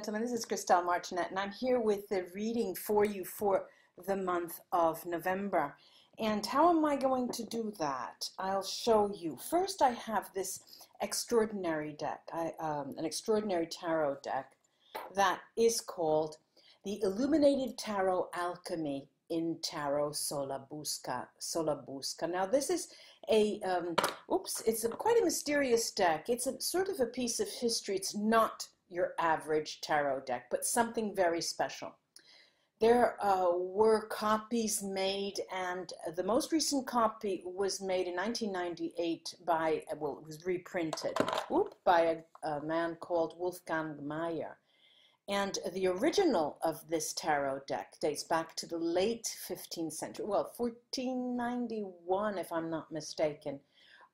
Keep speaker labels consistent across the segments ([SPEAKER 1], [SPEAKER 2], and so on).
[SPEAKER 1] gentlemen, this is Christelle Martinette, and I'm here with the reading for you for the month of November. And how am I going to do that? I'll show you. First, I have this extraordinary deck, an extraordinary tarot deck that is called the Illuminated Tarot Alchemy in Tarot Solabusca. Now, this is it's quite a mysterious deck. It's a sort of a piece of history. It's not your average tarot deck, but something very special. There were copies made, and the most recent copy was made in 1998 by, well, it was reprinted by a man called Wolfgang Meyer. And the original of this tarot deck dates back to the late 15th century, well, 1491 if I'm not mistaken.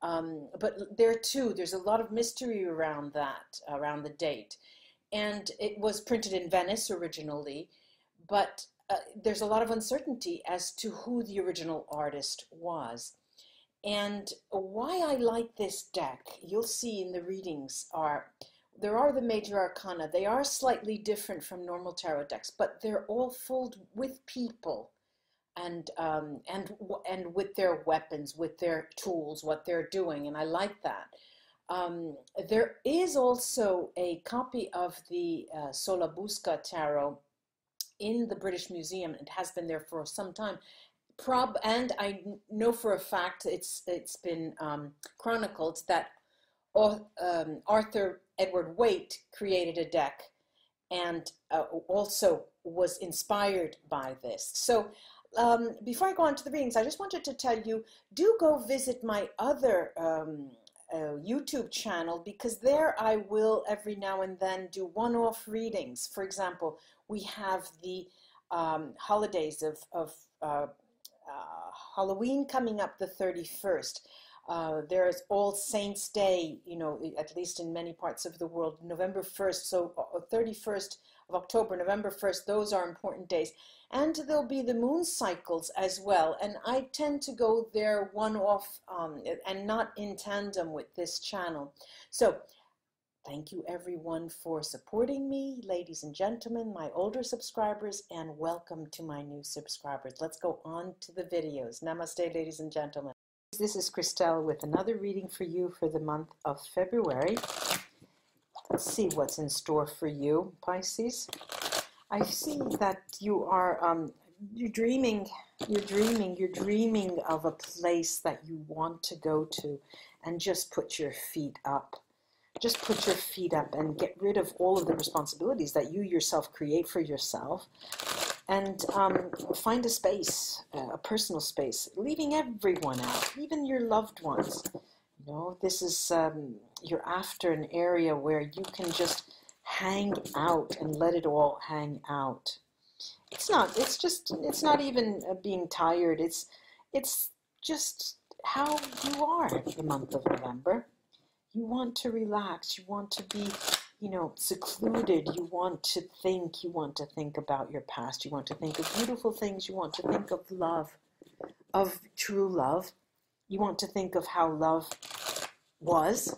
[SPEAKER 1] But there's a lot of mystery around that, around the date. And it was printed in Venice originally, but there's a lot of uncertainty as to who the original artist was. And why I like this deck, you'll see in the readings, there are the major arcana. They are slightly different from normal tarot decks, but they're all filled with people and with their weapons, with their tools, what they're doing, and I like that. There is also a copy of the Solabusca tarot in the British Museum. It has been there for some time. And I know for a fact it's been chronicled that Arthur Edward Waite created a deck and also was inspired by this. So before I go on to the readings, I just wanted to tell you, do go visit my other YouTube channel, because there I will every now and then do one-off readings. For example, we have the holidays of Halloween coming up the 31st. There's All Saints Day, you know, at least in many parts of the world, November 1st, so 31st of October, November 1st, those are important days. And there'll be the moon cycles as well, and I tend to go there one-off and not in tandem with this channel. So thank you everyone for supporting me, ladies and gentlemen, my older subscribers, and welcome to my new subscribers. Let's go on to the videos. Namaste, ladies and gentlemen. This is Christelle with another reading for you for the month of February. Let's see what's in store for you, Pisces. I see that you are you're dreaming of a place that you want to go to, and just put your feet up. Just put your feet up and get rid of all of the responsibilities that you yourself create for yourself, and find a space, a personal space, leaving everyone out, even your loved ones. You know, this is, you're after an area where you can just hang out and let it all hang out. It's not even being tired. It's just how you are the month of November. You want to relax. You want to be, you know, secluded. You want to think about your past. You want to think of beautiful things. You want to think of love, of true love. You want to think of how love was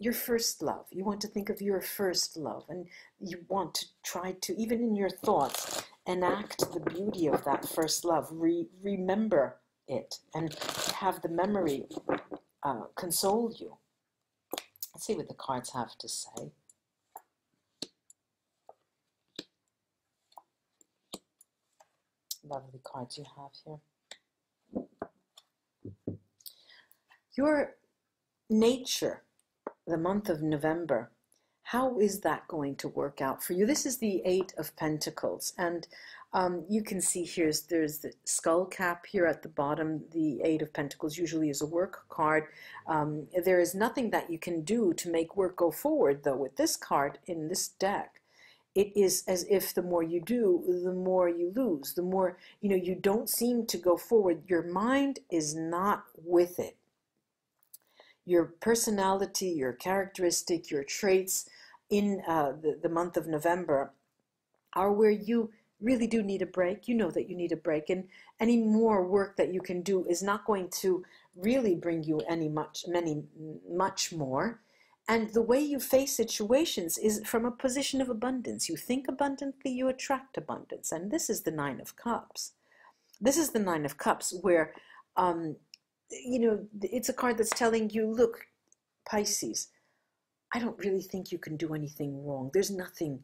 [SPEAKER 1] your first love. You want to think of your first love, and you want to try to, even in your thoughts, enact the beauty of that first love. Remember it and have the memory console you. Let's see what the cards have to say. Lovely cards you have here. Your nature, the month of November, how is that going to work out for you? This is the Eight of Pentacles, and you can see here there's the skull cap here at the bottom. The Eight of Pentacles usually is a work card. There is nothing that you can do to make work go forward, though, with this card in this deck. It is as if the more you do, the more you lose. The more, you know, you don't seem to go forward. Your mind is not with it. Your personality, your characteristic, your traits in the month of November are where you really do need a break. You know that you need a break, and any more work that you can do is not going to really bring you much more. And the way you face situations is from a position of abundance. You think abundantly, you attract abundance. And this is the Nine of Cups. This is the Nine of Cups where, you know, it's a card that's telling you, look, Pisces, I don't really think you can do anything wrong. There's nothing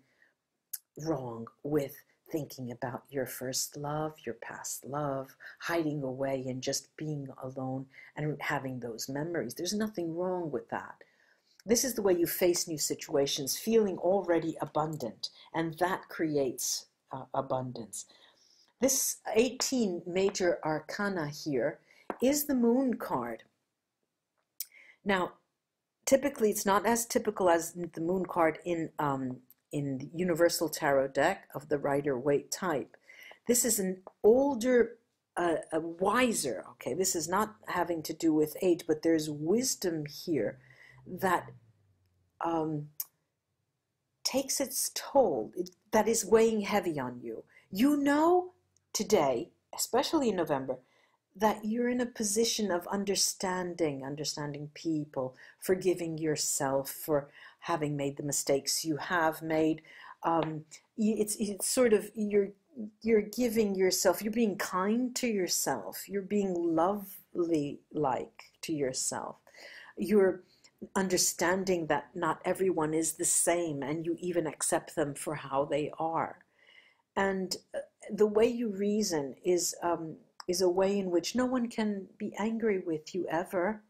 [SPEAKER 1] wrong with thinking about your first love, your past love, hiding away and just being alone and having those memories. There's nothing wrong with that. This is the way you face new situations, feeling already abundant, and that creates abundance. This 18 major arcana here is the Moon card. Now, typically, it's not as typical as the Moon card in the Universal Tarot deck of the Rider-Waite type. This is an older, a wiser, okay, this is not having to do with age, but there's wisdom here that takes its toll, that is weighing heavy on you. You know today, especially in November, that you're in a position of understanding people, forgiving yourself for having made the mistakes you have made. It's sort of, you're giving yourself, you're being kind to yourself, you're being lovely-like to yourself. You're understanding that not everyone is the same, and you even accept them for how they are. And the way you reason is a way in which no one can be angry with you ever.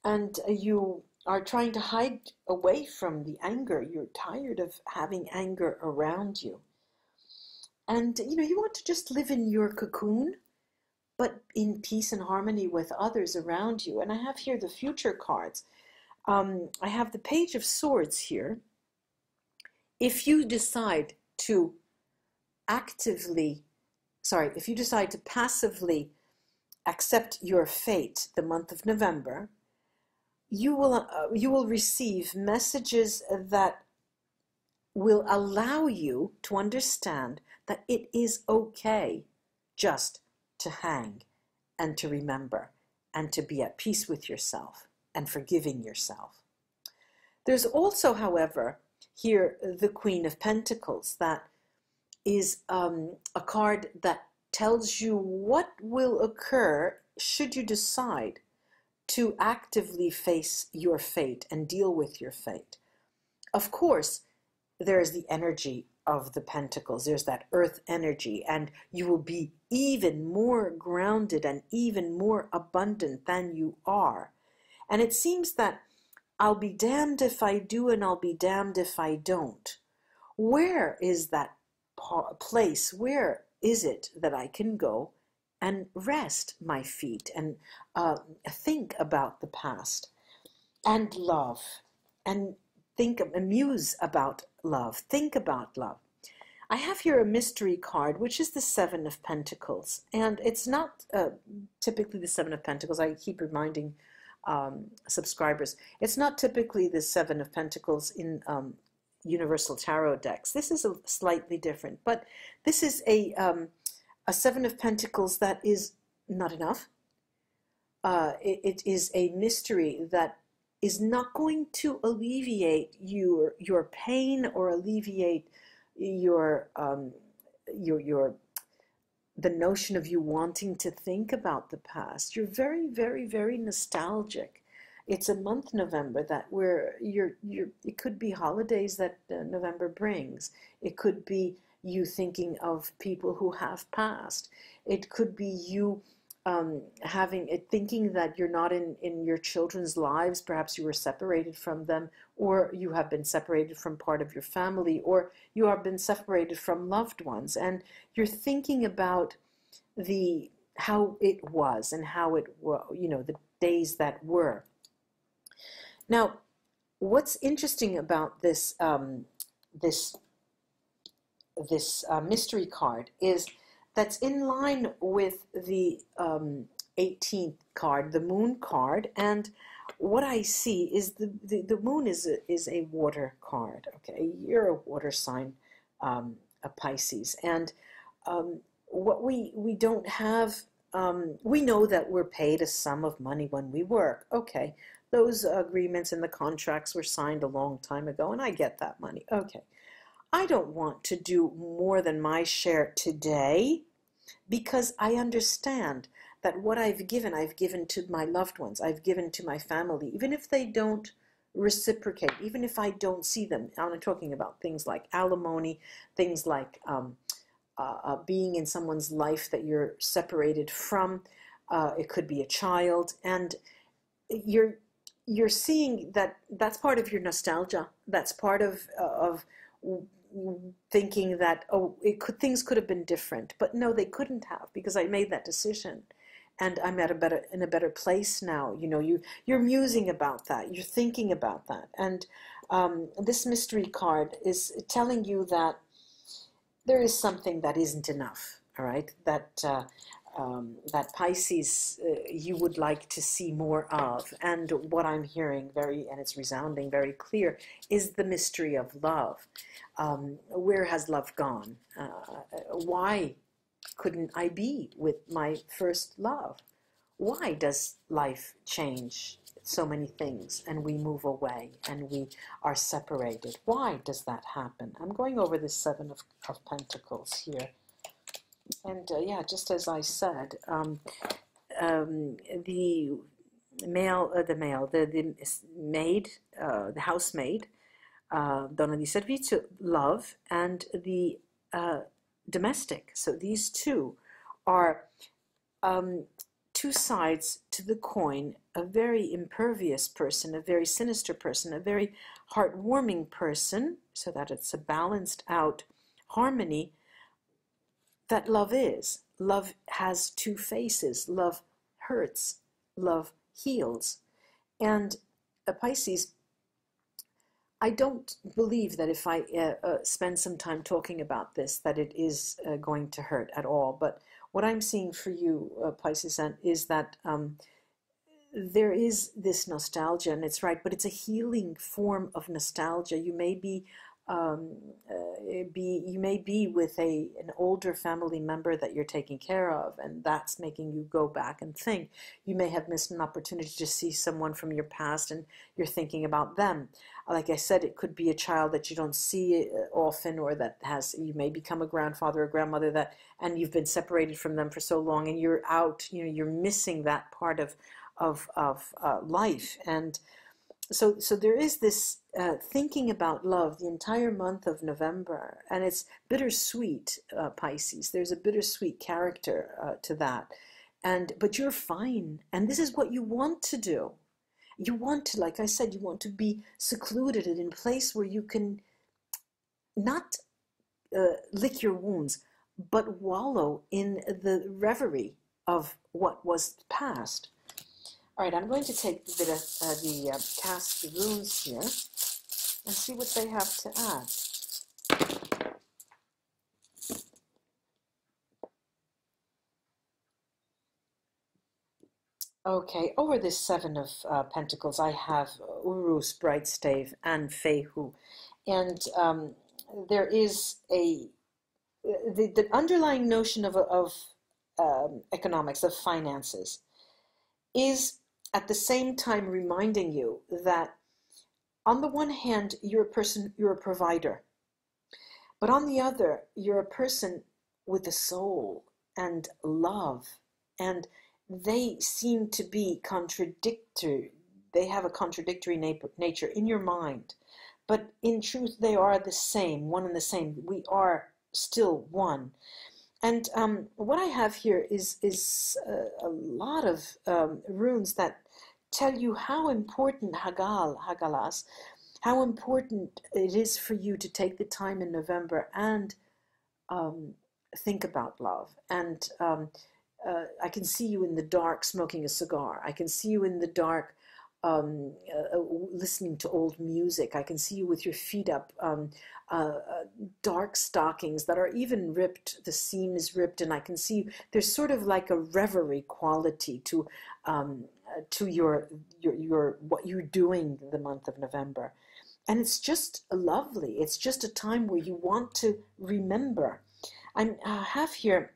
[SPEAKER 1] And you are trying to hide away from the anger. You're tired of having anger around you. And, you know, you want to just live in your cocoon, but in peace and harmony with others around you. And I have here the future cards. I have the Page of Swords here. If you decide to if you decide to passively accept your fate the month of November, you will receive messages that will allow you to understand that it is okay just to hang and to remember and to be at peace with yourself and forgiving yourself. There's also, however, here the Queen of Pentacles. That is a card that tells you what will occur should you decide to actively face your fate and deal with your fate. Of course, there's the energy of the Pentacles. There's that earth energy, and you will be even more grounded and even more abundant than you are. And it seems that I'll be damned if I do and I'll be damned if I don't. Where is that place? Where is it that I can go and rest my feet and think about the past and love and muse about love, think about love? I have here a mystery card, which is the Seven of Pentacles, and it's not typically the Seven of Pentacles. I keep reminding subscribers, it's not typically the Seven of Pentacles in Universal Tarot decks. This is slightly different, but this is a Seven of Pentacles that is not enough. It is a mystery that is not going to alleviate your pain or alleviate the notion of you wanting to think about the past. You're very, very, very nostalgic. It's a month, November, that where it could be holidays that November brings. It could be you thinking of people who have passed. It could be you thinking that you're not in your children's lives. Perhaps you were separated from them, or you have been separated from part of your family, or you have been separated from loved ones, and you're thinking about how it was and how it was, the days that were. Now, what's interesting about this mystery card is that's in line with the 18th card, the Moon card, and what I see is the Moon is a water card. Okay, you're a water sign, a Pisces, and what we don't have, we know that we're paid a sum of money when we work. Okay,
[SPEAKER 2] those agreements and the contracts were signed a long time ago, and I get that money. Okay. I don't want to do more than my share today because I understand that what I've given to my loved ones, I've given to my family, even if they don't reciprocate, even if I don't see them. I'm talking about things like alimony, things like being in someone's life that you're separated from. It could be a child, and you're seeing that that's part of your nostalgia. That's part of thinking that, oh, things could have been different, but no, they couldn't have, because I made that decision, and I'm in a better place now. You know, you're musing about that, you're thinking about that, and this mystery card is telling you that there is something that isn't enough. All right, that Pisces you would like to see more of, and what I'm hearing and it's resounding very clear, is the mystery of love. Where has love gone? Why couldn't I be with my first love? Why does life change so many things and we move away and we are separated? Why does that happen? I'm going over the Seven of Pentacles here. And yeah, just as I said, the maid, the housemaid, donna di servizio, love, and the domestic. So these two are two sides to the coin: a very impervious person, a very sinister person, a very heartwarming person, so that it's a balanced out harmony that love is. Love has two faces. Love hurts. Love heals. And Pisces, I don't believe that if I spend some time talking about this, that it is going to hurt at all. But what I'm seeing for you, Pisces, is that there is this nostalgia, and it's right, but it's a healing form of nostalgia. You may be with an older family member that you're taking care of, and that's making you go back and think. You may have missed an opportunity to see someone from your past, and you're thinking about them. Like I said, it could be a child that you don't see often, or you may become a grandfather or grandmother and you've been separated from them for so long, and you're out. You're missing that part of life. And so there is this thinking about love the entire month of November, and it's bittersweet, Pisces. There's a bittersweet character to that, but you're fine, and this is what you want to do. You want to, like I said, you want to be secluded and in a place where you can not lick your wounds, but wallow in the reverie of what was past. All right, I'm going to take a bit of cast the runes here and see what they have to add. Okay, over this Seven of Pentacles, I have Urus, Bright Stave, and Fehu. And there is the underlying notion of economics, of finances, is at the same time reminding you that on the one hand, you're a provider, but on the other, you're a person with a soul and love, and they seem to be contradictory. They have a contradictory nature in your mind, but in truth, they are the same, one and the same. We are still one. And what I have here is a lot of runes that tell you how important Hagalas, how important it is for you to take the time in November and think about love. And I can see you in the dark smoking a cigar. I can see you in the dark listening to old music. I can see you with your feet up, dark stockings that are even ripped. The seam is ripped, and I can see you. There's sort of like a reverie quality to your what you're doing the month of November, and it's just lovely. It's just a time where you want to remember. I have here.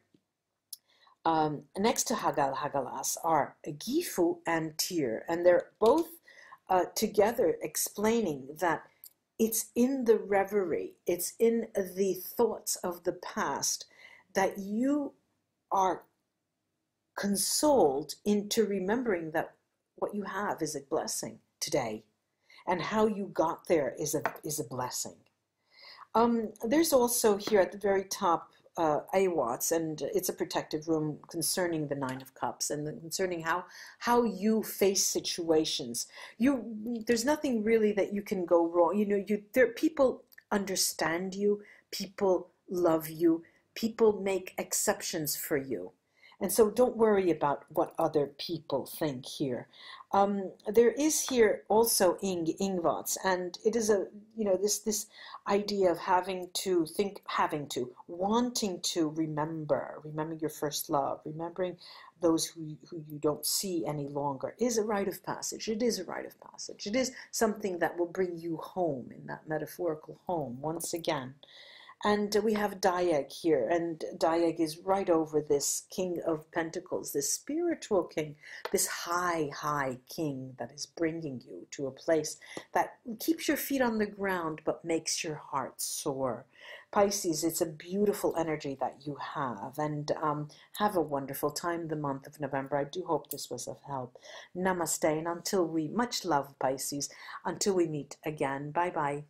[SPEAKER 2] Next to Hagalas are Gifu and Tyr, and they're both together explaining that it's in the reverie, it's in the thoughts of the past that you are consoled into remembering that what you have is a blessing today, and how you got there is a blessing. There's also here at the very top AWATS, and it's a protective room concerning the Nine of Cups and concerning how you face situations. There's nothing really that you can go wrong. You know, people understand you, people love you, people make exceptions for you. And so don't worry about what other people think here. There is here also ingvats, and it is this idea of wanting to remember your first love, remembering those who you don't see any longer is a rite of passage. It is a rite of passage. It is something that will bring you home, in that metaphorical home once again. And we have Diag here, and Diag is right over this King of Pentacles, this spiritual king, this high king that is bringing you to a place that keeps your feet on the ground but makes your heart soar. Pisces, it's a beautiful energy that you have, and have a wonderful time the month of November. I do hope this was of help. Namaste, and much love, Pisces, until we meet again. Bye-bye.